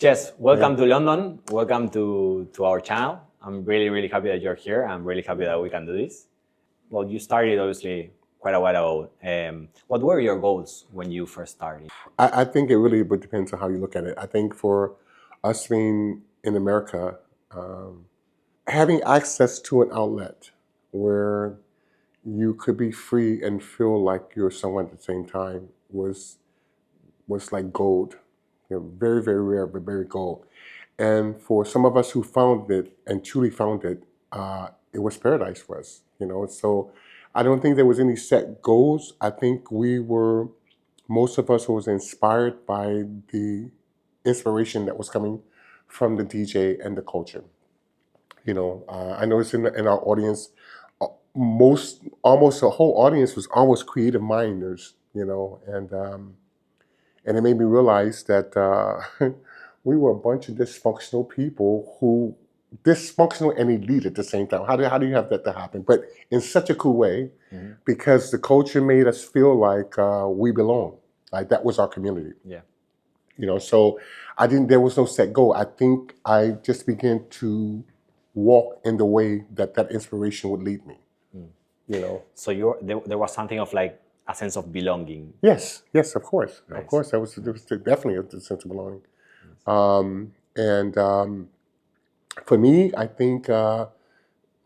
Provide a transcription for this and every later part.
Jess, welcome to London. Welcome to our channel. I'm really, really happy that you're here. I'm really happy that we can do this. Well, you started obviously quite a while ago. What were your goals when you first started? I think it really depends on how you look at it. I think for us being in America, having access to an outlet where you could be free and feel like you're someone at the same time was like gold. Very, very rare, but very gold. And for some of us who found it and truly found it, it was paradise for us. So I don't think there was any set goals. I think most of us was inspired by the inspiration that was coming from the DJ and the culture. I noticed in our audience, almost the whole audience was almost creative minders. And it made me realize that we were a bunch of dysfunctional people who dysfunctional and elite at the same time. How do you have that to happen? But in such a cool way, because the culture made us feel like we belong. Like that was our community. Yeah. So there was no set goal. I think I just began to walk in the way that inspiration would lead me. So there was something of like a sense of belonging. Yes, of course. Nice. Of course, there was definitely a sense of belonging. For me, I think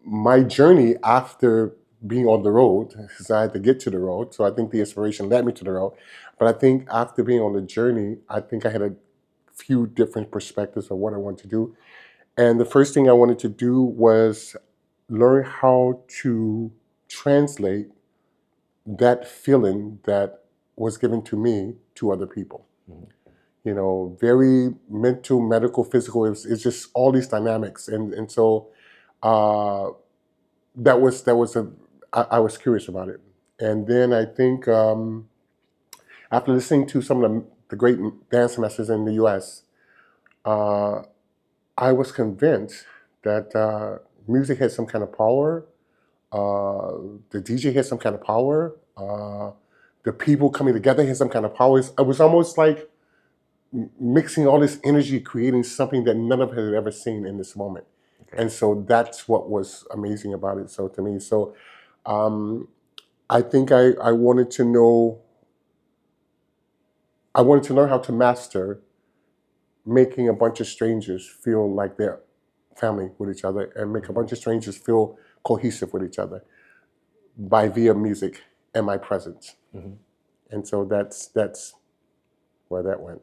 my journey after being on the road, because I had to get to the road, so I think the inspiration led me to the road. But I think after being on the journey, I think I had a few different perspectives of what I wanted to do. And the first thing I wanted to do was learn how to translate that feeling that was given to me to other people. Very mental, medical, physical. It's just all these dynamics, and so that was I was curious about it. And then I think after listening to some of the great dance masters in the U.S., I was convinced that music had some kind of power. The DJ had some kind of power. The people coming together had some kind of power. It was almost like mixing all this energy, creating something that none of us had ever seen in this moment. Okay. And so that's what was amazing about it. So to me, I think I wanted to know. I wanted to learn how to master making a bunch of strangers feel like they're family with each other, and make a bunch of strangers feel cohesive with each other via music and my presence. And so that's where that went.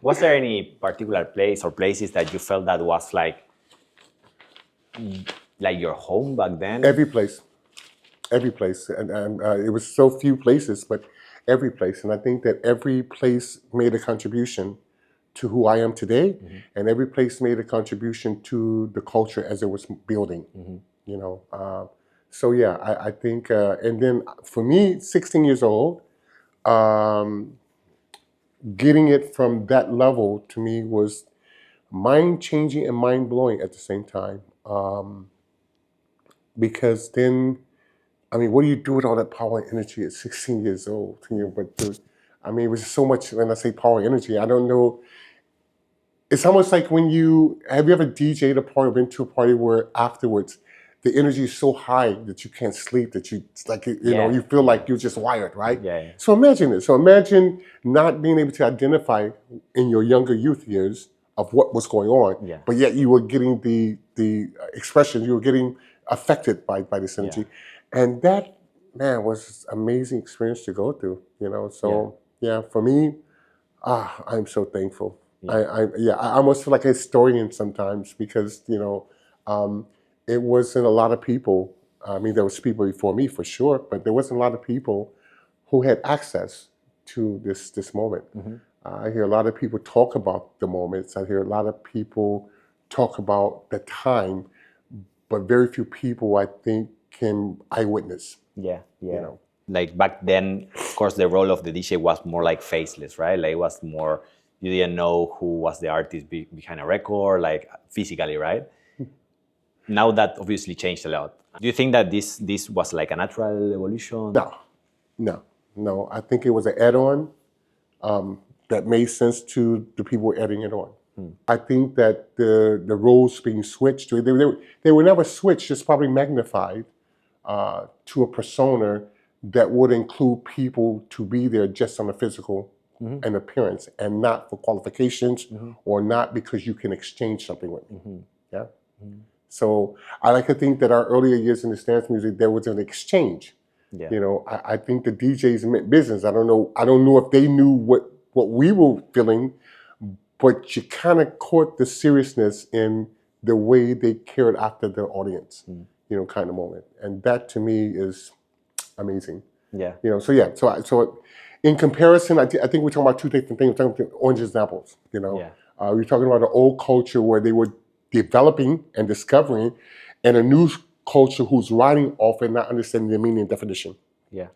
Was there any particular place or places that you felt that was like your home back then? Every place, and it was so few places, but every place. And I think that every place made a contribution to who I am today, and every place made a contribution to the culture as it was building. So yeah, I think, and then for me, 16 years old, getting it from that level to me was mind-changing and mind-blowing at the same time. Because then, what do you do with all that power and energy at 16 years old? It was so much. When I say power and energy, I don't know. It's almost like have you ever DJed a party or been to a party where afterwards the energy is so high that you can't sleep, that you feel like you're just wired, right? Yeah. So imagine this. So imagine not being able to identify in your younger youth years of what was going on, but yet you were getting the expression, you were getting affected by this energy. And that, man, was an amazing experience to go through, So for me, I'm so thankful. I almost feel like a historian sometimes, because it wasn't a lot of people. There was people before me for sure, but there wasn't a lot of people who had access to this moment. I hear a lot of people talk about the moments. I hear a lot of people talk about the time, but very few people, I think, can eyewitness. Yeah. Like back then, of course, the role of the DJ was more like faceless, right? Like it was more, you didn't know who was the artist behind a record, like physically, right? Now that obviously changed a lot. Do you think that this was like a natural evolution? No. I think it was an add-on that made sense to the people adding it on. I think that the roles being switched, they were never switched, just probably magnified to a persona that would include people to be there just on the physical and appearance, and not for qualifications or not because you can exchange something with me. Yeah. So I like to think that our earlier years in the dance music, there was an exchange. Yeah. You know, I think the DJs meant business. I don't know if they knew what we were feeling, but you kind of caught the seriousness in the way they cared after their audience, you know, kind of moment. And that to me is amazing. Yeah. You know, so in comparison, I think we're talking about two different things. We're talking about oranges and apples, you know. Yeah. We're talking about an old culture where they were developing and discovering, and a new culture who's riding off and not understanding the meaning and definition. Yeah.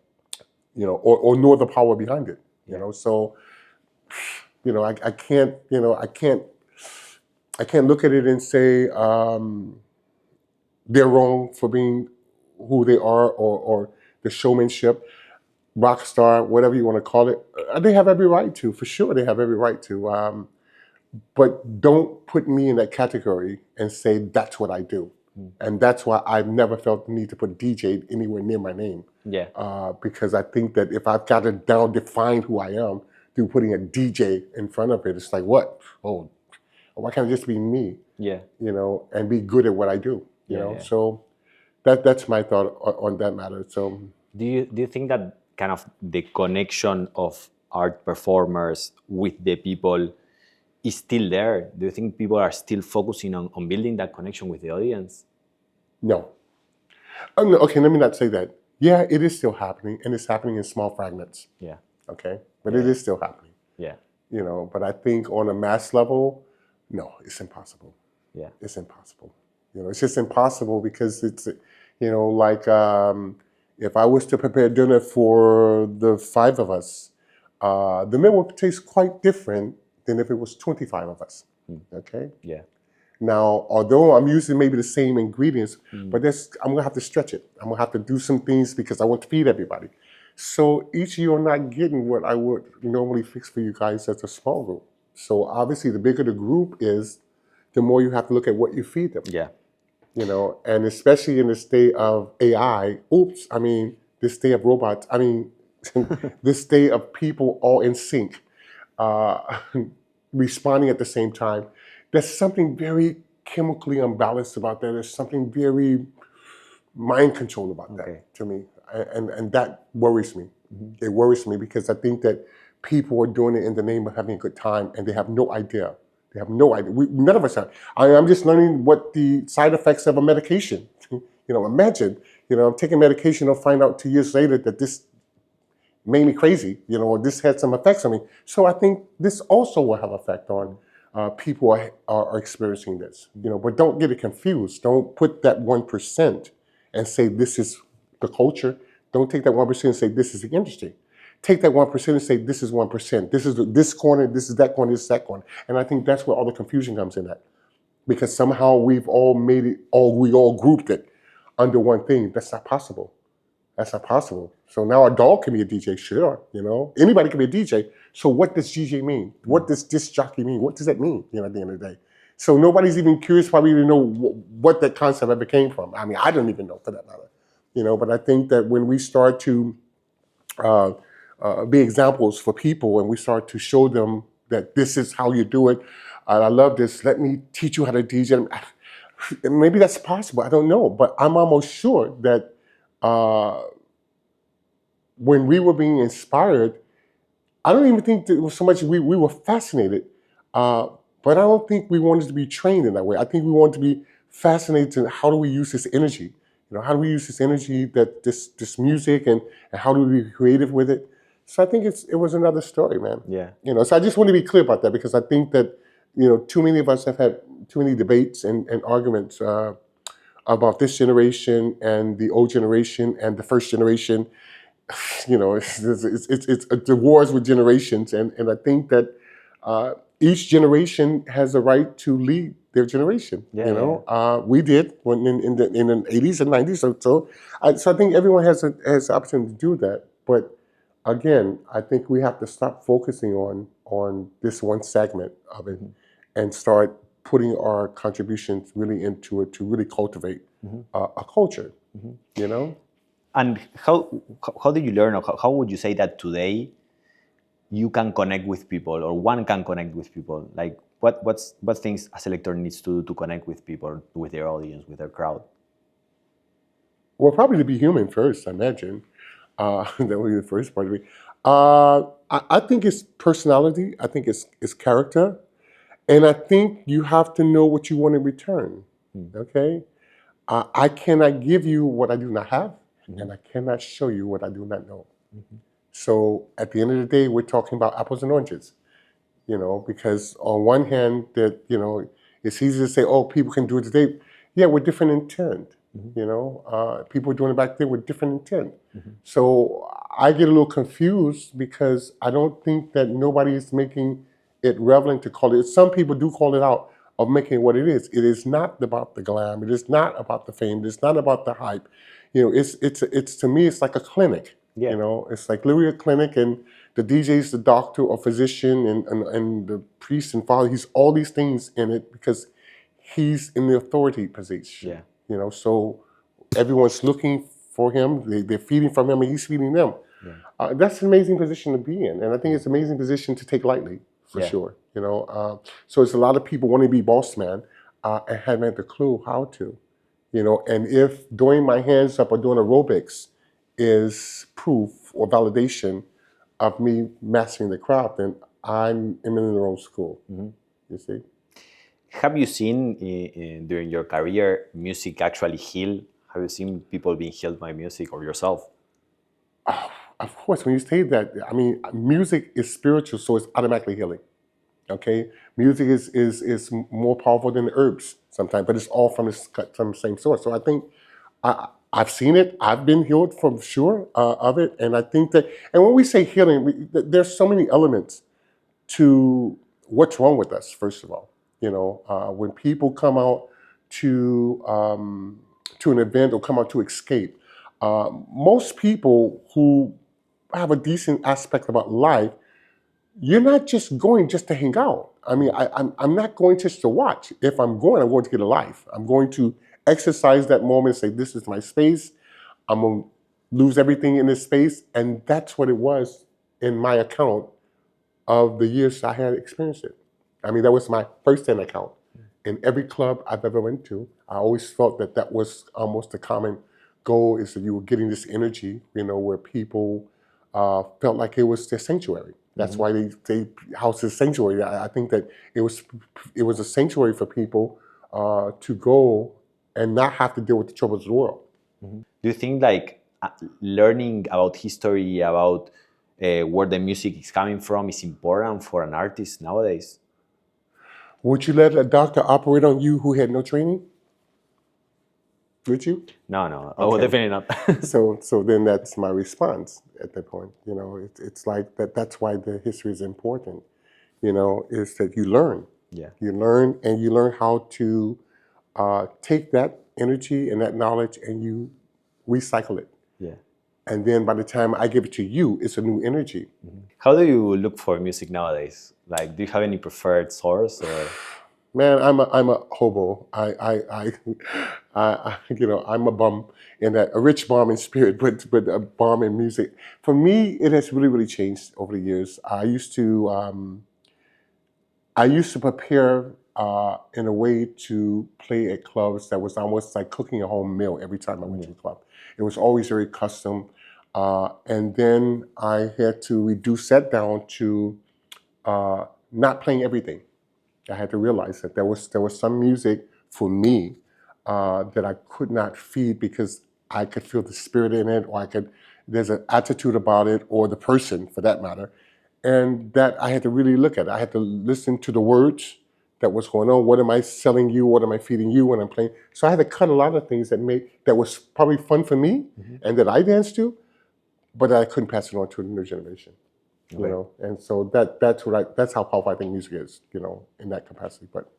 You know, or nor the power behind it. You know, so you know, I can't look at it and say they're wrong for being who they are, or the showmanship, rock star, whatever you want to call it. They have every right to, for sure. They have every right to. But don't put me in that category and say that's what I do. And that's why I've never felt the need to put DJ anywhere near my name. Yeah. Because I think that if I've got to define who I am through putting a DJ in front of it, it's like, what? Oh, why can't it just be me? Yeah. You know, and be good at what I do. You know, so that's my thought on that matter. So, do you think that kind of the connection of art performers with the people is still there? Do you think people are still focusing on building that connection with the audience? No. No. Okay, let me not say that. Yeah, it is still happening, and it's happening in small fragments. Yeah. Okay, but it is still happening. Yeah. You know, but I think on a mass level, no, it's impossible. Yeah. It's impossible. You know, it's just impossible because it's, you know, like if I was to prepare dinner for the 5 of us, the meal would taste quite different than if it was 25 of us. Okay? Yeah. Now, although I'm using maybe the same ingredients, but I'm gonna have to stretch it. I'm gonna have to do some things because I want to feed everybody. So each of you are not getting what I would normally fix for you guys as a small group. So obviously the bigger the group is, the more you have to look at what you feed them. Yeah. You know, and especially in the state of AI, this state of robots, this state of people all in sync, responding at the same time. There's something very chemically unbalanced about that. There's something very mind control about that to me. And that worries me. It worries me because I think that people are doing it in the name of having a good time, and they have no idea. They have no idea. None of us have. I'm just learning what the side effects of a medication. You know, imagine, you know, I'm taking medication, I'll find out 2 years later that this made me crazy, you know, or this had some effects on me. So I think this also will have effect on people are experiencing this, you know, but don't get it confused. Don't put that 1% and say this is the culture. Don't take that 1% and say this is the industry. Take that 1% and say this is 1%. This is this corner, this is that corner, this is that corner. And I think that's where all the confusion comes in at. Because somehow we've all made it, we all grouped it under one thing. That's not possible. That's not possible. So now a dog can be a DJ, sure, you know. Anybody can be a DJ. So what does DJ mean? What does disc jockey mean? What does that mean, you know, at the end of the day? So nobody's even curious, probably even know what that concept ever came from. I mean, I don't even know for that matter, you know. But I think that when we start to be examples for people and we start to show them that this is how you do it, I love this, let me teach you how to DJ. Maybe that's possible, I don't know. But I'm almost sure that when we were being inspired, I don't even think that it was so much we were fascinated, but I don't think we wanted to be trained in that way. I think we wanted to be fascinated in how do we use this energy? You know, how do we use this energy, that this music, and how do we be creative with it? So I think it was another story, man. Yeah. You know, so I just want to be clear about that because I think that, you know, too many of us have had too many debates and arguments about this generation and the old generation and the first generation. You know, it's the wars with generations, and I think that each generation has a right to lead their generation. Yeah, you know, we did when in the 80s and 90s. So I think everyone has the opportunity to do that. But again, I think we have to stop focusing on on this one segment of it and start putting our contributions really into it to really cultivate a culture, you know? And how did you learn, or how would you say that today you can connect with people, or one can connect with people? Like what things a selector needs to do to connect with people, with their audience, with their crowd? Well, probably to be human first, I imagine. That would be the first part of it. I think it's personality. I think it's character. And I think you have to know what you want in return. Okay? I cannot give you what I do not have, and I cannot show you what I do not know. So at the end of the day, we're talking about apples and oranges, you know, because on one hand, that, you know, it's easy to say, oh, people can do it today. Yeah, we're different intent. You know, people were doing it back then with different intent. So I get a little confused because I don't think that nobody is making it relevant to call it. Some people do call it out of making it what it is. It is not about the glam. It is not about the fame. It is not about the hype. You know, it's to me, it's like a clinic. Yeah. You know, it's like literally a clinic, and the DJ is the doctor or physician, and the priest and father. He's all these things in it because he's in the authority position. Yeah. You know, so everyone's looking for him. They're feeding from him, and he's feeding them. Yeah. That's an amazing position to be in, and I think it's an amazing position to take lightly, for sure. You know, so it's a lot of people want to be boss man and haven't had the clue how to. You know, and if doing my hands up or doing aerobics is proof or validation of me mastering the craft, then I'm in the wrong school. You see. Have you seen during your career music actually heal? Have you seen people being healed by music, or yourself? Of course, when you say that, I mean, music is spiritual, so it's automatically healing. Okay, music is more powerful than the herbs sometimes, but it's all from the same source. So I think I've seen it. I've been healed for sure of it, and I think that. And when we say healing, there's so many elements to what's wrong with us. First of all, you know, when people come out to an event or come out to escape, most people who have a decent aspect about life, you're not just going just to hang out. I mean, I'm not going just to watch. If I'm going to get a life. I'm going to exercise that moment and say, this is my space. I'm going to lose everything in this space. And that's what it was in my account of the years I had experienced it. I mean, that was my first-hand account. In every club I've ever went to, I always felt that that was almost a common goal, is that you were getting this energy, you know, where people felt like it was their sanctuary. That's why they house is sanctuary. I think that it was a sanctuary for people to go and not have to deal with the troubles of the world. Do you think like learning about history, about where the music is coming from, is important for an artist nowadays? Would you let a doctor operate on you who had no training? Would you? No. Okay. Oh, definitely not. So then that's my response at that point. You know, it's like that. That's why the history is important. You know, is that you learn. Yeah. You learn, and you learn how to take that energy and that knowledge, and you recycle it. Yeah. And then by the time I give it to you, it's a new energy. How do you look for music nowadays? Like, do you have any preferred source? Or? Man, I'm a hobo. I you know, I'm a bum in that, a rich bum in spirit, but a bum in music. For me, it has really changed over the years. I used to prepare in a way to play at clubs that was almost like cooking a home meal every time I went to a club. It was always very custom. And then I had to reduce that down to not playing everything. I had to realize that there was some music for me that I could not feed because I could feel the spirit in it, or there's an attitude about it, or the person for that matter. And that I had to really look at. I had to listen to the words that was going on. What am I selling you? What am I feeding you when I'm playing? So I had to cut a lot of things that was probably fun for me and that I danced to, but I couldn't pass it on to the new generation. You know, and so that's how powerful I think music is, you know, in that capacity. But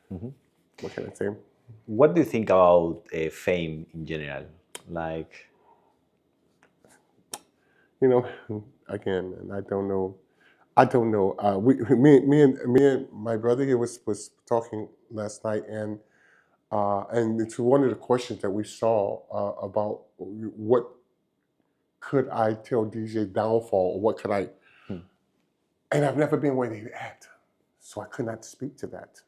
what can I say? What do you think about fame in general? Like, you know, again, and I don't know I don't know. Me and my brother here was talking last night, and it's one of the questions that we saw about what could I tell DJ downfall, or what could I? Hmm. And I've never been where they at, so I could not speak to that.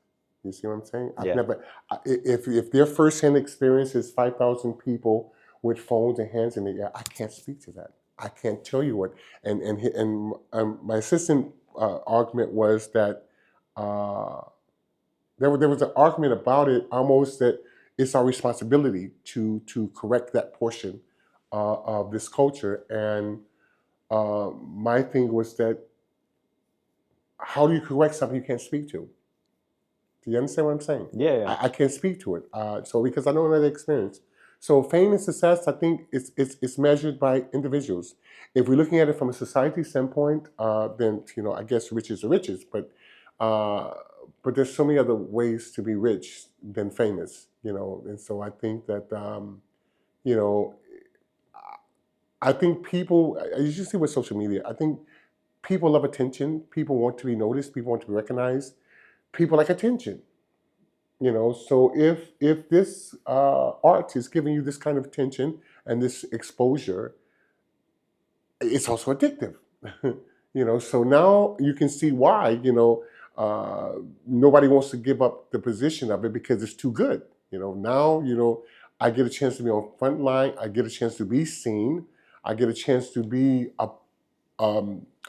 You see what I'm saying? I've Yeah. never. If their first-hand experience is 5,000 people with phones and hands in the air, I can't speak to that. I can't tell you what. And my assistant argument was that there was an argument about it, almost that it's our responsibility to correct that portion of this culture. And my thing was that, how do you correct something you can't speak to? Do you understand what I'm saying? Yeah. I can't speak to it. So because I don't know the experience. So fame and success, I think it's measured by individuals. If we're looking at it from a society standpoint, then I guess riches are riches, but there's so many other ways to be rich than famous, And so I think that you know I think people, as you see with social media, I think people love attention. People want to be noticed. People want to be recognized. People like attention. So if this art is giving you this kind of attention and this exposure, it's also addictive. So now you can see why nobody wants to give up the position of it, because it's too good. Now I get a chance to be on front line. I get a chance to be seen. I get a chance to be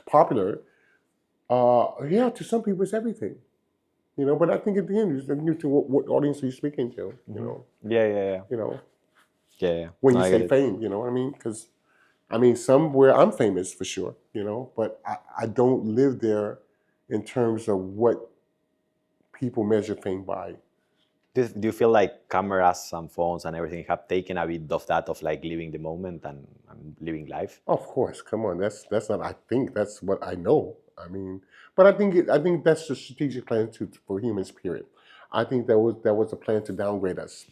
popular. Yeah, to some people it's everything. But I think at the end, it's looking to what audience are you speaking to, Yeah. Yeah. When No, you I get say it. fame, I mean? Because, somewhere I'm famous for sure, but I don't live there in terms of what people measure fame by. Do you feel like cameras and phones and everything have taken a bit of that, of like living the moment and living life? Of course, come on, that's not, I think that's what I know. But I think that's the strategic plan for humans, period. I think that was a plan to downgrade us.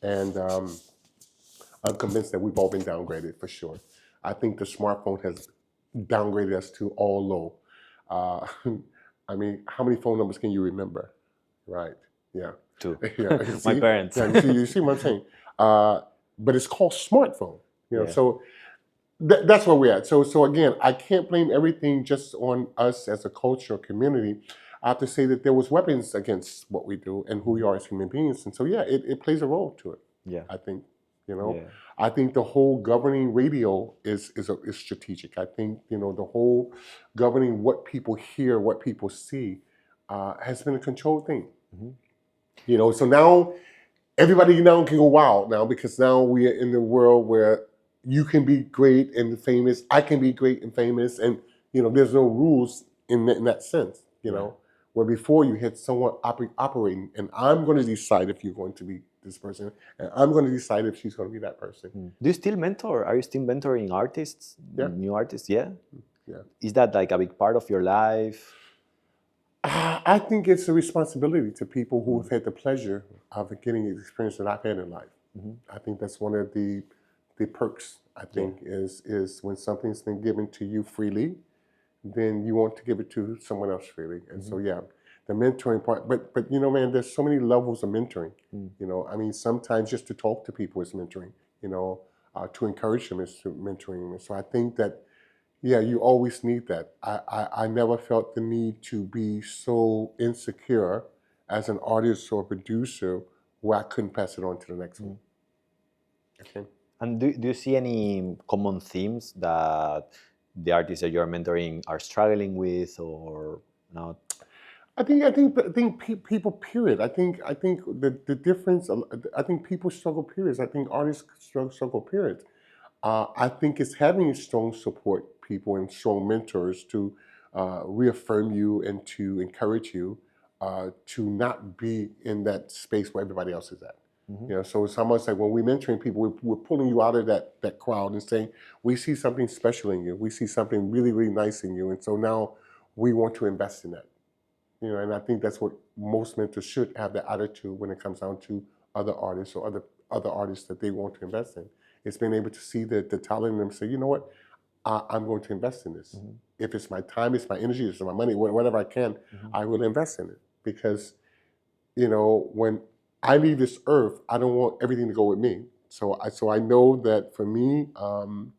And I'm convinced that we've all been downgraded for sure. I think the smartphone has downgraded us to all low. Uh, how many phone numbers can you remember? Right? Yeah. Too. Yeah. My See? parents. Yeah. You see what I'm saying? But it's called smartphone. Yeah. So that's where we're at. So again, I can't blame everything just on us as a culture or community. I have to say that there was weapons against what we do and who we are as human beings. And so yeah, it plays a role to it. Yeah. I think. Yeah. I think the whole governing radio is strategic. I think the whole governing what people hear, what people see, has been a controlled thing. So now everybody now can go wild now, because now we are in the world where you can be great and famous. I can be great and famous, and there's no rules in that sense. Where before you had someone operating, and I'm going to decide if you're going to be this person, and I'm going to decide if she's going to be that person. Do you still mentor? Are you still mentoring artists? Yeah. New artists? Yeah. Yeah. Is that like a big part of your life? I think it's a responsibility to people who have had the pleasure of getting the experience that I've had in life. I think that's one of the perks. I think is when something's been given to you freely, then you want to give it to someone else freely. And so yeah, the mentoring part. But man, there's so many levels of mentoring. Sometimes just to talk to people is mentoring. To encourage them is mentoring. And so I think that. Yeah, you always need that. I never felt the need to be so insecure as an artist or producer where I couldn't pass it on to the next one. Okay. And do you see any common themes that the artists that you're mentoring are struggling with or not? I think people, period. I think the difference. I think people struggle, periods. I think artists struggle, periods. I think it's having strong support people and strong mentors to reaffirm you and to encourage you to not be in that space where everybody else is at. So it's almost like when we're mentoring people, we're pulling you out of that crowd and saying, we see something special in you. We see something really, really nice in you. And so now we want to invest in that. And I think that's what most mentors should have, the attitude when it comes down to other artists or other artists that they want to invest in. It's being able to see the talent in them and say, you know what, I'm going to invest in this. If it's my time, it's my energy, it's my money, whatever I can, I will invest in it. Because, when I leave this earth, I don't want everything to go with me. So I know that for me, I'm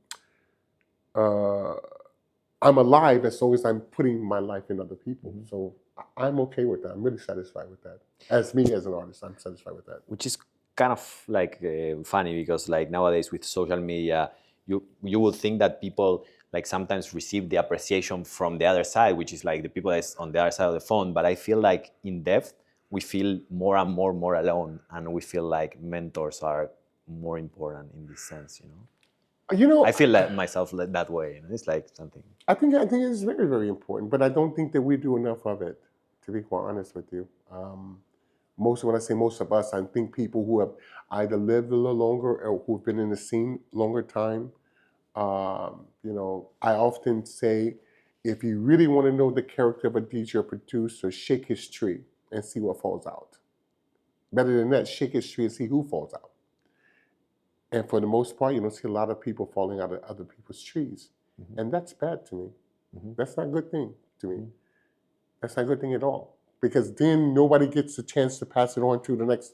alive as long as I'm putting my life in other people. So I'm okay with that. I'm really satisfied with that. As me as an artist, I'm satisfied with that. Which is kind of like funny, because like nowadays with social media, you would think that people like sometimes receive the appreciation from the other side, which is like the people that's on the other side of the phone. But I feel like in depth, we feel more and more alone, and we feel like mentors are more important in this sense. I feel like myself that way. It's like something. I think it's very, very important, but I don't think that we do enough of it, to be quite honest with you. When I say most of us, I think people who have either lived a little longer or who've been in the scene longer time. I often say, if you really want to know the character of a DJ or producer, shake his tree and see what falls out. Better than that, shake his tree and see who falls out. And for the most part, you don't see a lot of people falling out of other people's trees. And that's bad to me. That's not a good thing to me. That's not a good thing at all. Because then nobody gets a chance to pass it on to the next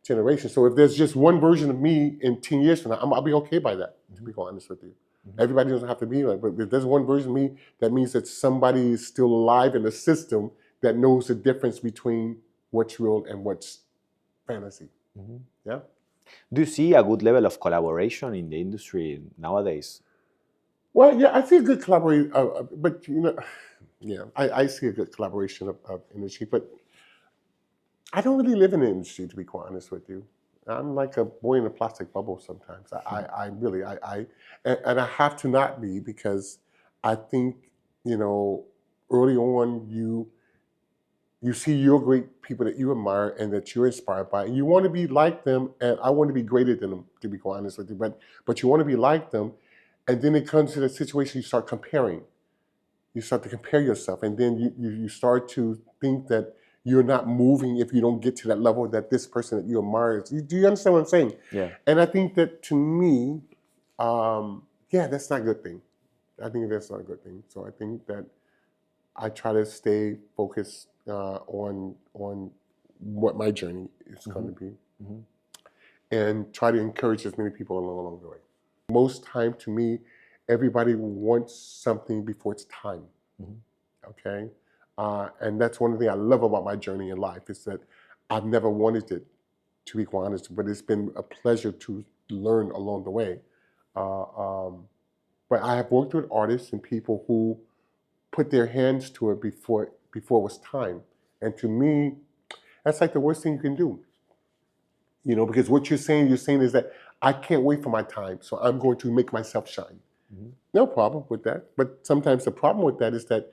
generation. So if there's just one version of me in 10 years from now, I'll be okay by that, to be quite honest with you. Everybody doesn't have to be like, but if there's one version of me, that means that somebody is still alive in the system that knows the difference between what's real and what's fantasy. Yeah. Do you see a good level of collaboration in the industry nowadays? Well, yeah, I see a good collaboration, but I see a good collaboration of industry, but I don't really live in the industry, to be quite honest with you. I'm like a boy in a plastic bubble sometimes. I really, and I have to not be, because I think, early on you see your great people that you admire and that you're inspired by, and you want to be like them, and I want to be greater than them, to be quite honest with you, but you want to be like them, and then it comes to the situation you start comparing. You start to compare yourself, and then you start to think that you're not moving if you don't get to that level that this person that you admire is. Do you understand what I'm saying? Yeah. And I think that, to me, that's not a good thing. I think that's not a good thing. So I think that I try to stay focused on what my journey is going to be, and try to encourage as many people along the way. Most time, to me, everybody wants something before it's time. Okay? And that's one of the things I love about my journey in life, is that I've never wanted it, to be quite honest, but it's been a pleasure to learn along the way. But I have worked with artists and people who put their hands to it before it was time. And to me, that's like the worst thing you can do. Because what you're saying is that I can't wait for my time, so I'm going to make myself shine. No problem with that. But sometimes the problem with that is that,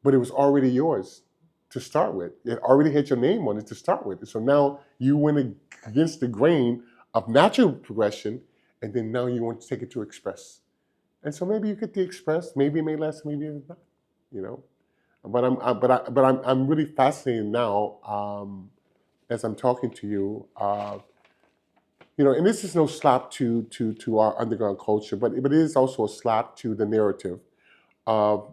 but it was already yours to start with. It already had your name on it to start with. So now you went against the grain of natural progression, and then now you want to take it to Express. And so maybe you get the Express. Maybe it may last, maybe it's not. But I'm really fascinated now, as I'm talking to you. And this is no slap to our underground culture, but it is also a slap to the narrative of,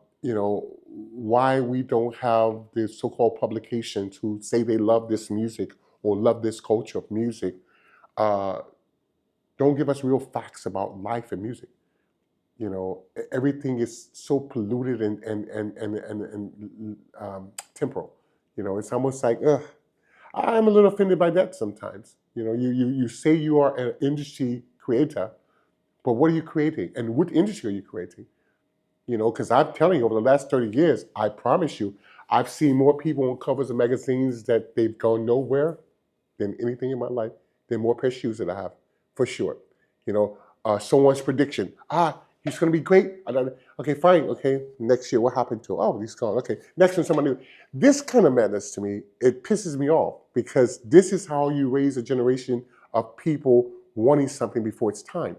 why we don't have the so-called publications who say they love this music or love this culture of music, don't give us real facts about life and music. Everything is so polluted and temporal. It's almost like, I'm a little offended by that sometimes. You say you are an industry creator, but what are you creating? And what industry are you creating? Because I'm telling you, over the last 30 years, I promise you, I've seen more people on covers of magazines that they've gone nowhere than anything in my life, than more pair of shoes that I have, for sure. Someone's prediction, he's going to be great. Okay, fine. Okay, next year, what happened to him? Oh, he's gone. Okay, next one, somebody new. This kind of madness, to me, it pisses me off, because this is how you raise a generation of people wanting something before it's time.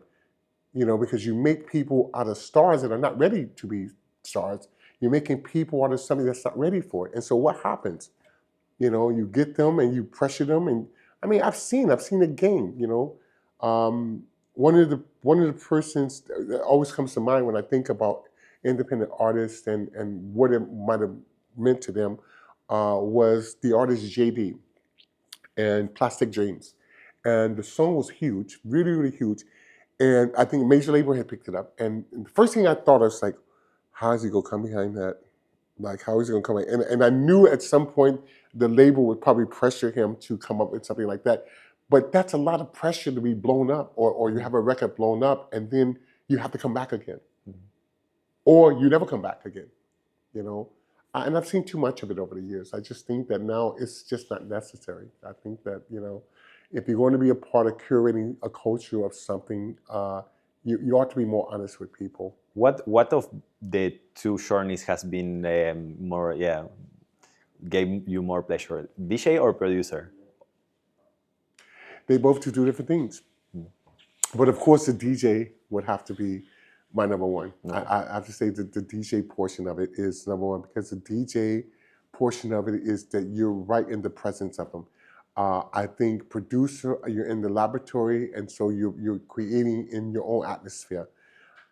Because you make people out of stars that are not ready to be stars. You're making people out of something that's not ready for it. And so what happens? You get them and you pressure them. And I mean, I've seen the game, one of the persons that always comes to mind when I think about independent artists and what it might have meant to them was the artist JD and Plastic Dreams. And the song was huge, really, really huge. And I think Major Label had picked it up. And the first thing I thought was like, how is he gonna come behind that? Like, how is he gonna come in? And I knew at some point the label would probably pressure him to come up with something like that. But that's a lot of pressure to be blown up, or you have a record blown up and then you have to come back again. Or you never come back again, you know? And I've seen too much of it over the years. I just think that now it's just not necessary. I think that, you know, if you're going to be a part of curating a culture of something, you ought to be more honest with people. What of the two journeys has been more, gave you more pleasure, DJ or producer? They both do different things. But of course, the DJ would have to be my number one. I have to say that the DJ portion of it is number one, because the DJ portion of it is that you're right in the presence of them. I think producer, you're in the laboratory, and so you're creating in your own atmosphere.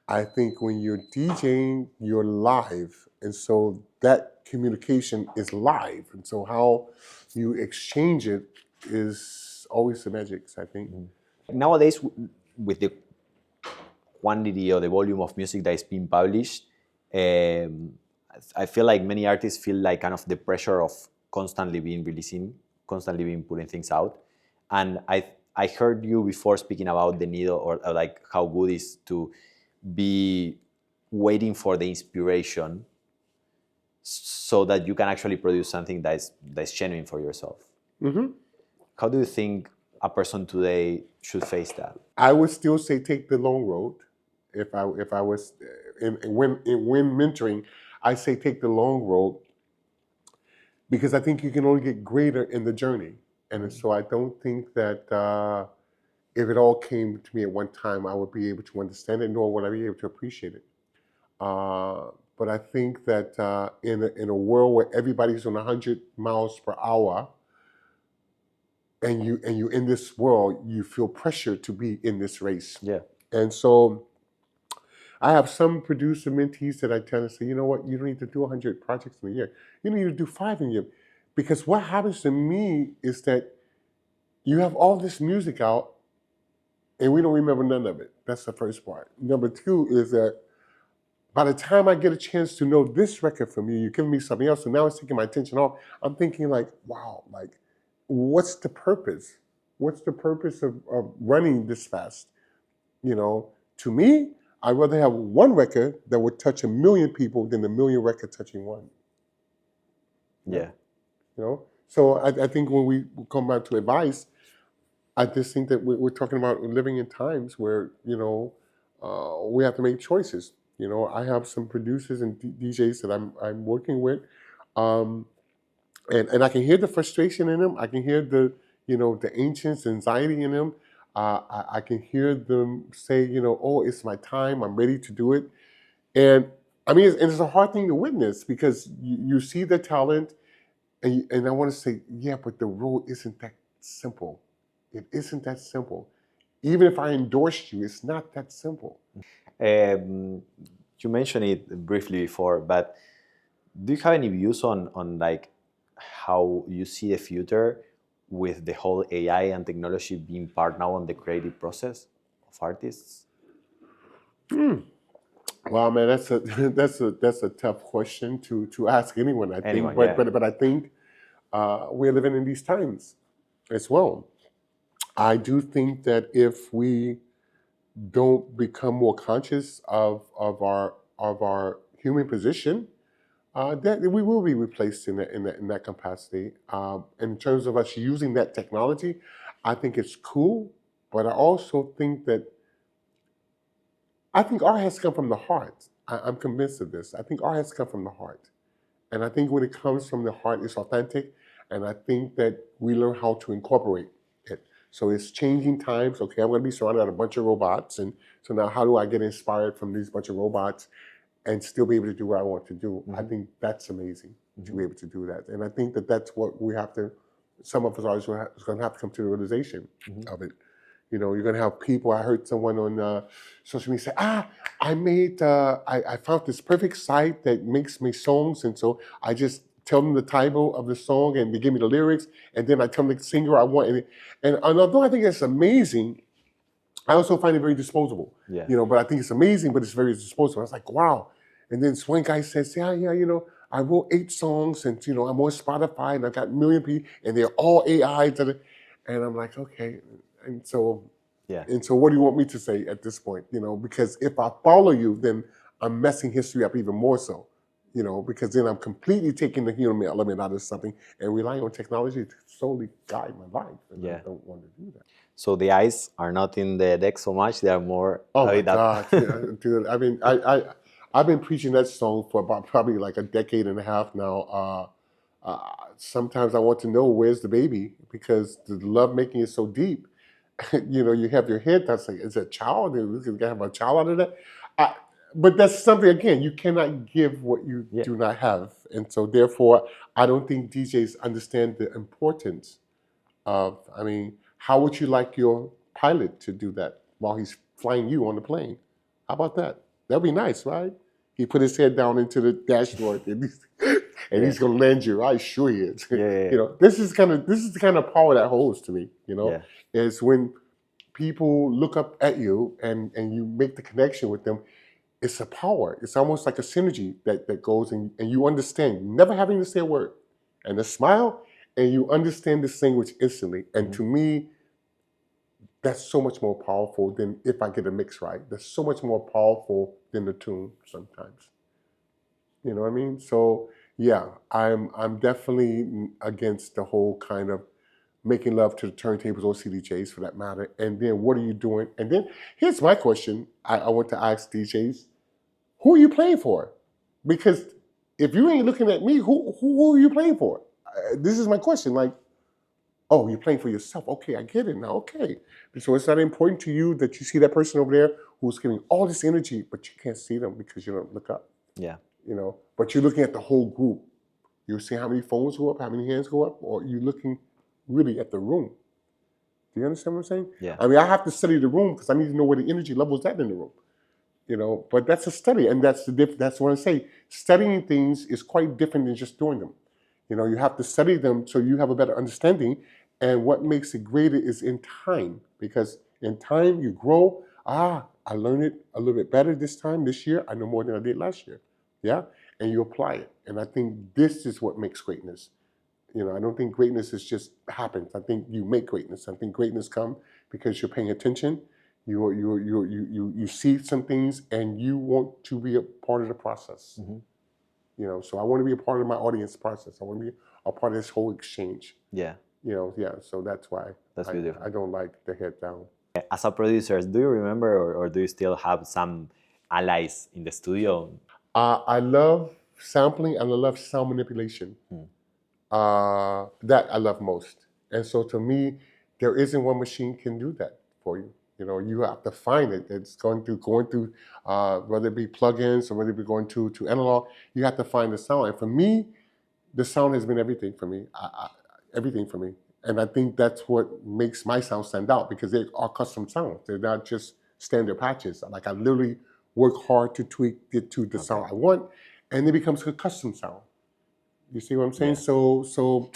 I think when you're DJing, you're live, and so that communication is live, and so how you exchange it is always the magic, I think. Nowadays, with the quantity or the volume of music that is being published, I feel like many artists feel like kind of the pressure of constantly being releasing, constantly being putting things out. And I heard you before speaking about the need or like how good it is to be waiting for the inspiration so that you can actually produce something that's genuine for yourself. Mm-hmm. How do you think a person today should face that? I would still say take the long road. If I was when mentoring, I say take the long road, because I think you can only get greater in the journey. And so I don't think that if it all came to me at one time, I would be able to understand it, nor would I be able to appreciate it. But I think that in a world where everybody's on 100 miles per hour, and you in this world, you feel pressure to be in this race. Yeah. And so I have some producer mentees that I tend to say, you know what, you don't need to do 100 projects in a year. You need to do 5 in a year. Because what happens to me is that you have all this music out and we don't remember none of it. That's the first part. Number 2 is that by the time I get a chance to know this record from you, you're giving me something else, so now it's taking my attention off. I'm thinking like, wow, like, what's the purpose? What's the purpose of running this fast? You know, to me, I'd rather have one record that would touch 1 million people than 1 million records touching one. Yeah. You know, so I think when we come back to advice, I just think that we're talking about living in times where, you know, we have to make choices. You know, I have some producers and DJs that I'm working with, and I can hear the frustration in them. I can hear the, you know, the ancient anxiety in them. I can hear them say, you know, oh, it's my time. I'm ready to do it. And I mean, it's a hard thing to witness, because you see the talent, and I want to say, yeah, but the road isn't that simple. It isn't that simple. Even if I endorsed you, it's not that simple. You mentioned it briefly before, but do you have any views on like how you see the future with the whole AI and technology being part now on the creative process of artists? Well, man, that's a tough question to ask anyone. I think, but I think we're living in these times as well. I do think that if we don't become more conscious of our human position, that we will be replaced in that capacity. In terms of us using that technology, I think it's cool, but I also think that art has come from the heart. I'm convinced of this. I think art has come from the heart, and I think when it comes from the heart, it's authentic, and I think that we learn how to incorporate it. So it's changing times. Okay, I'm going to be surrounded by a bunch of robots, and so now how do I get inspired from these bunch of robots and still be able to do what I want to do? I think that's amazing to be able to do that, and I think that that's what we have to. Some of us are going to have to come to the realization of it. You know, you're gonna have people. I heard someone on social media say, I found this perfect site that makes me songs, and so I just tell them the title of the song, and they give me the lyrics, and then I tell them the singer I want. And although I think it's amazing, I also find it very disposable. Yeah. You know, but I think it's amazing, but it's very disposable. I was like, wow. And then this one guy says, yeah, you know, I wrote 8 songs, and you know, I'm on Spotify, and I've got a million people, and they're all AI. And I'm like, okay. And so, Yeah. and so, what do you want me to say at this point? You know, because if I follow you, then I'm messing history up even more so. You know, because then I'm completely taking the human element out of something and relying on technology to solely guide my life. And Yeah. I don't want to do that. So the eyes are not in the deck so much; they are more. Oh my God, yeah, dude! I mean, I've been preaching that song for about probably like a decade and a half now. Sometimes I want to know where's the baby, because the love making is so deep. You know, you have your head that's like, is it a child? Is it gonna have a child out of that? But that's something, again, you cannot give what you do not have, and so therefore, I don't think DJs understand the importance of. I mean, how would you like your pilot to do that while he's flying you on the plane? How about that? That'd be nice, right? He put his head down into the dashboard and he's going to land you. I sure he is. Yeah. You know, this is the kind of power that holds to me. You know, is when people look up at you and you make the connection with them. It's a power. It's almost like a synergy that goes, and you understand, never having to say a word, and a smile, and you understand this language instantly. And to me, that's so much more powerful than if I get a mix right. That's so much more powerful than the tune sometimes. You know what I mean? So yeah, I'm definitely against the whole kind of making love to the turntables or CDJs for that matter. And then what are you doing? And then here's my question I want to ask DJs. Who are you playing for? Because if you ain't looking at me, who are you playing for? This is my question. Like, oh, you're playing for yourself. Okay, I get it now. Okay. So it's not important to you that you see that person over there who's giving all this energy, but you can't see them because you don't look up. Yeah. You know, but you're looking at the whole group. You're seeing how many phones go up, how many hands go up, or you're looking really at the room. Do you understand what I'm saying? Yeah. I mean, I have to study the room because I need to know where the energy level is at in the room. You know, but that's a study, and that's what I say. Studying things is quite different than just doing them. You know, you have to study them so you have a better understanding. And what makes it greater is in time, because in time you grow. I learned it a little bit better this year. I know more than I did last year. Yeah, and you apply it. And I think this is what makes greatness. You know, I don't think greatness is just happens. I think you make greatness. I think greatness comes because you're paying attention. You see some things and you want to be a part of the process. You know, so I want to be a part of my audience process. I want to be a part of this whole exchange. Yeah. You know, yeah. So that's why beautiful. I don't like the head down. As a producer, do you remember or do you still have some allies in the studio? I love sampling and I love sound manipulation. That I love most. And so to me, there isn't one machine can do that for you. You know, you have to find it. It's going through whether it be plugins or whether it be going to analog. You have to find the sound. And for me, the sound has been everything for me. Everything for me. And I think that's what makes my sound stand out, because they are custom sounds. They're not just standard patches. Like I literally work hard to tweak it to the sound I want, and it becomes a custom sound. You see what I'm saying? Yeah. So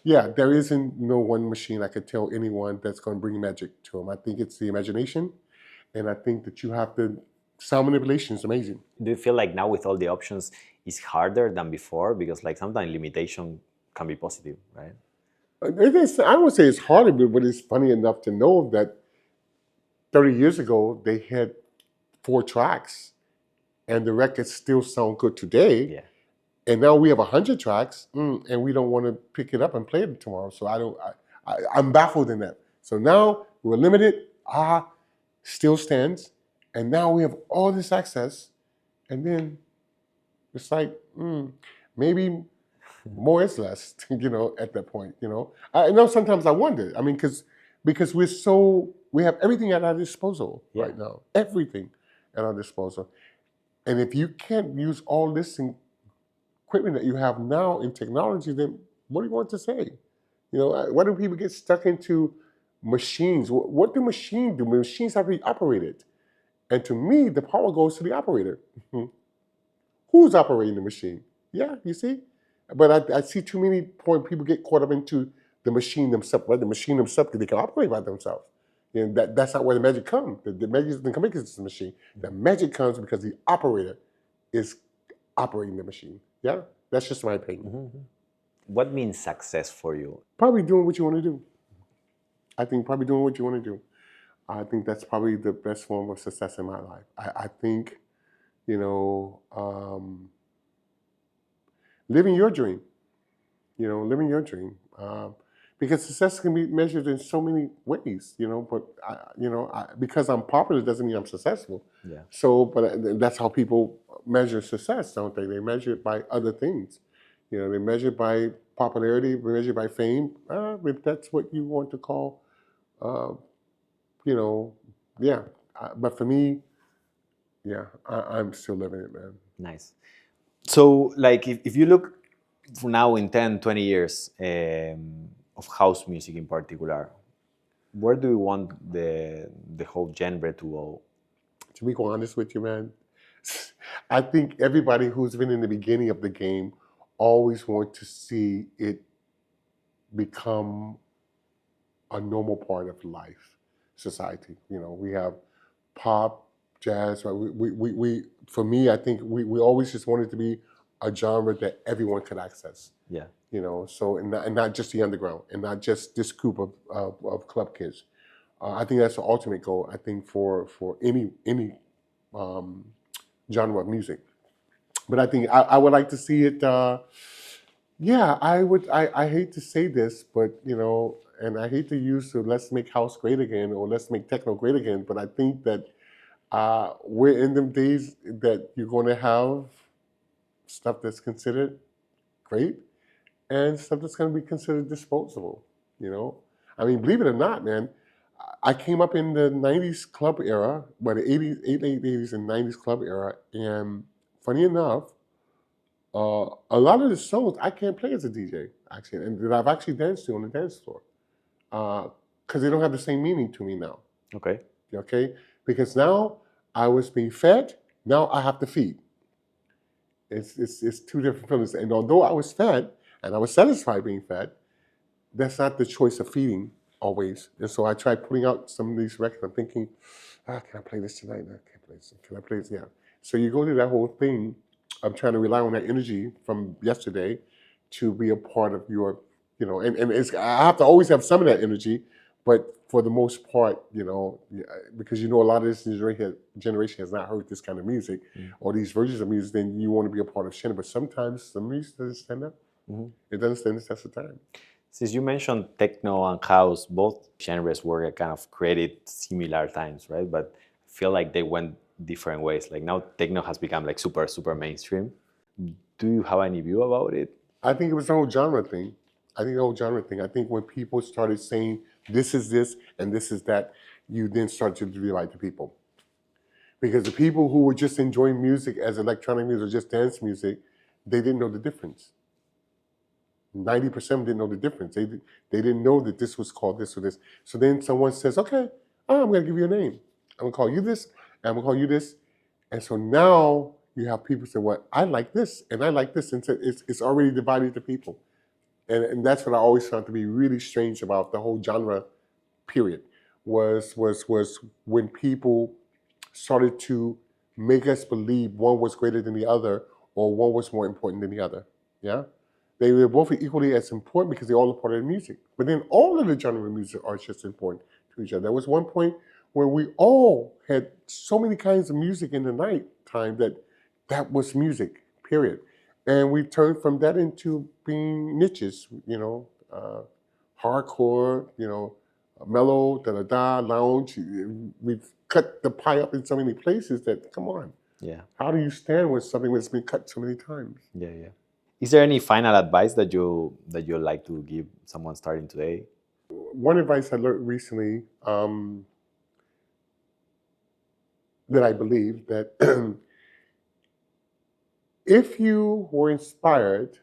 yeah, there isn't no one machine I could tell anyone that's going to bring magic to them. I think it's the imagination, and I think that you have to. Sound manipulation is amazing. Do you feel like now with all the options, it's harder than before? Because like sometimes limitation can be positive, right? It is, I would say it's harder, but it's funny enough to know that 30 years ago, they had 4 tracks, and the records still sound good today. Yeah. And now we have 100 tracks, and we don't want to pick it up and play it tomorrow. So I'm baffled in that. So now we're limited. Still stands, and now we have all this access, and then it's like maybe more is less. You know, at that point, you know. I know sometimes I wonder. I mean, because we have everything at our disposal right now. Everything at our disposal, and if you can't use all this equipment that you have now in technology, then what do you want to say? You know, why do people get stuck into machines. What do machines do? Machines have to be operated. And to me, the power goes to the operator. Who's operating the machine? Yeah, you see? But I see too many people get caught up into the machine themselves. Right? The machine themselves, they can operate by themselves. And that's not where the magic comes. The magic doesn't come because it's the machine. The magic comes because the operator is operating the machine. Yeah? That's just my opinion. Mm-hmm. What means success for you? Probably doing what you want to do. I think probably doing what you want to do. I think that's probably the best form of success in my life. I think, living your dream. Living your dream. Because success can be measured in so many ways, but because I'm popular doesn't mean I'm successful. Yeah. So, but that's how people measure success, don't they? They measure it by other things. They measure it by popularity, they measure it by fame. If that's what you want to call, yeah. But for me, yeah, I'm still living it, man. Nice. So, like, if you look for now in 10, 20 years of house music in particular, where do you want the whole genre to go? To be quite honest with you, man, I think everybody who's been in the beginning of the game always wants to see it become a normal part of life, society. We have pop, jazz. Right? We for me, I think we always just wanted to be a genre that everyone could access. Yeah. So and not just the underground, and not just this group of club kids. I think that's the ultimate goal. I think for any genre of music. But I think I would like to see it. Yeah, I would. I hate to say this, but and I hate to use the "let's make house great again" or "let's make techno great again." But I think that we're in them days that you're going to have stuff that's considered great and stuff that's going to be considered disposable. I mean, believe it or not, man, I came up in the '90s club era, the '80s and '90s club era, and funny enough, a lot of the songs I can't play as a DJ, actually, and that I've actually danced to on the dance floor, because they don't have the same meaning to me now. Okay. Okay, because now I was being fed, now I have to feed. It's two different feelings, and although I was fed and I was satisfied being fed, that's not the choice of feeding always. And so I tried putting out some of these records. I'm thinking, can I play this tonight? No, I can't play this. Can I play this? Yeah. So you go through that whole thing. I'm trying to rely on that energy from yesterday to be a part of your, and I have to always have some of that energy, but for the most part, because a lot of this generation has not heard this kind of music or these versions of music, then you want to be a part of Shannon. But sometimes the music doesn't stand up. Mm-hmm. It doesn't stand the test of time. Since you mentioned techno and house, both genres were kind of created similar times, right? But I feel like they went different ways. Like now techno has become like super, super mainstream. Do you have any view about it? I think it was the whole genre thing. I think when people started saying this is this and this is that, you then start to divide the people. Because the people who were just enjoying music as electronic music or just dance music, they didn't know the difference. 90% didn't know the difference. They didn't know that this was called this or this. So then someone says, okay, I'm going to give you a name. I'm going to call you this, and I'm going to call you this. And so now you have people say, well, I like this, and I like this. And so it's already divided the people. And that's what I always found to be really strange about the whole genre period, was when people started to make us believe one was greater than the other or one was more important than the other. Yeah? They were both equally as important because they're all a part of the music. But then all of the genre of music are just important to each other. There was one point where we all had so many kinds of music in the night time that was music, period. And we turned from that into being niches, hardcore, mellow, da-da-da, lounge. We've cut the pie up in so many places that, come on. Yeah. How do you stand with something that's been cut so many times? Yeah, yeah. Is there any final advice that you'd like to give someone starting today? One advice I learned recently that I believe that if you were inspired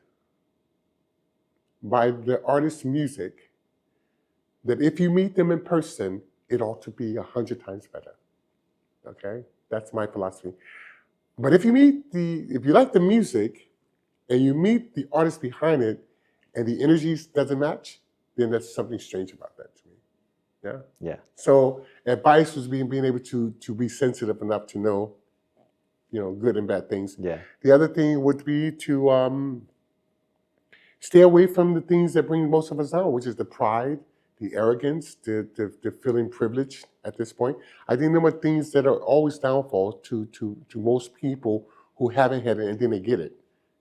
by the artist's music, that if you meet them in person, it ought to be 100 times better. Okay, that's my philosophy. But if you like the music, and you meet the artist behind it, and the energies doesn't match, then there's something strange about that to me. Yeah. Yeah. So advice was being able to be sensitive enough to know, good and bad things. Yeah. The other thing would be to stay away from the things that bring most of us down, which is the pride, the arrogance, the feeling privileged at this point. I think there are things that are always downfall to most people who haven't had it, and then they get it.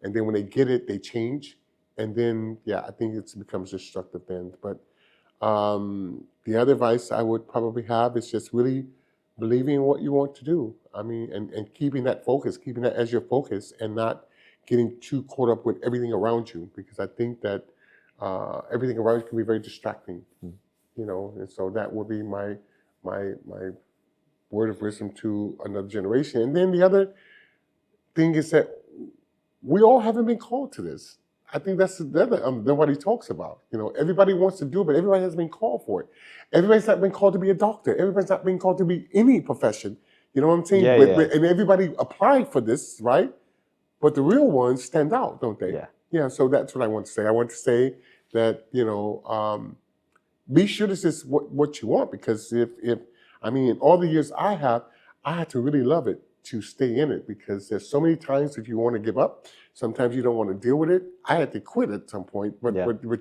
And then when they get it, they change. And then, I think it becomes destructive then. But the other advice I would probably have is just really believing in what you want to do. I mean, and keeping that focus, keeping that as your focus, and not getting too caught up with everything around you, because I think that everything around you can be very distracting, and so that would be my word of wisdom to another generation. And then the other thing is that we all haven't been called to this. I think that's the other what he talks about. Everybody wants to do it, but everybody hasn't been called for it. Everybody's not been called to be a doctor. Everybody's not been called to be any profession. You know what I'm saying? But and everybody applied for this, right? But the real ones stand out, don't they? Yeah. So that's what I want to say. I want to say that be sure this is what you want, because if in all the years I had to really love it to stay in it, because there's so many times if you want to give up, sometimes you don't want to deal with it. I had to quit at some point, but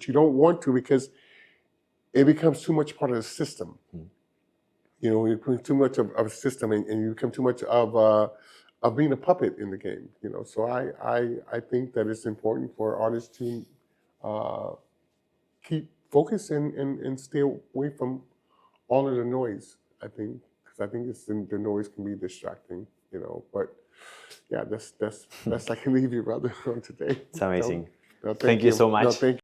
you don't want to, because it becomes too much part of the system. You become too much of a system, and you become too much of being a puppet in the game. So I think that it's important for artists to keep focus and stay away from all of the noise. I think, because I think the noise can be distracting. But that's I can leave you, brother, on today. It's amazing. No, thank you so much. No, thank you.